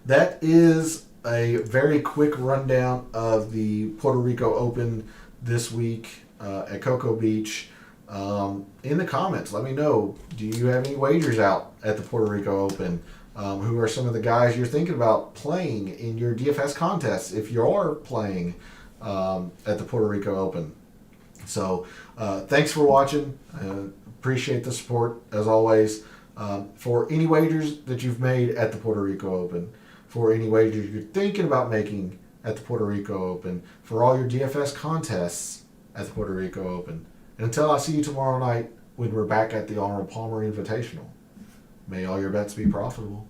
that is a very quick rundown of the Puerto Rico Open this week at Cocoa Beach. In the comments, let me know, do you have any wagers out at the Puerto Rico Open? Who are some of the guys you're thinking about playing in your DFS contests if you are playing at the Puerto Rico Open? So thanks for watching. Appreciate the support as always. For any wagers that you've made at the Puerto Rico Open, for any wagers you're thinking about making at the Puerto Rico Open, for all your DFS contests at the Puerto Rico Open. And until I see you tomorrow night when we're back at the Arnold Palmer Invitational, may all your bets be profitable.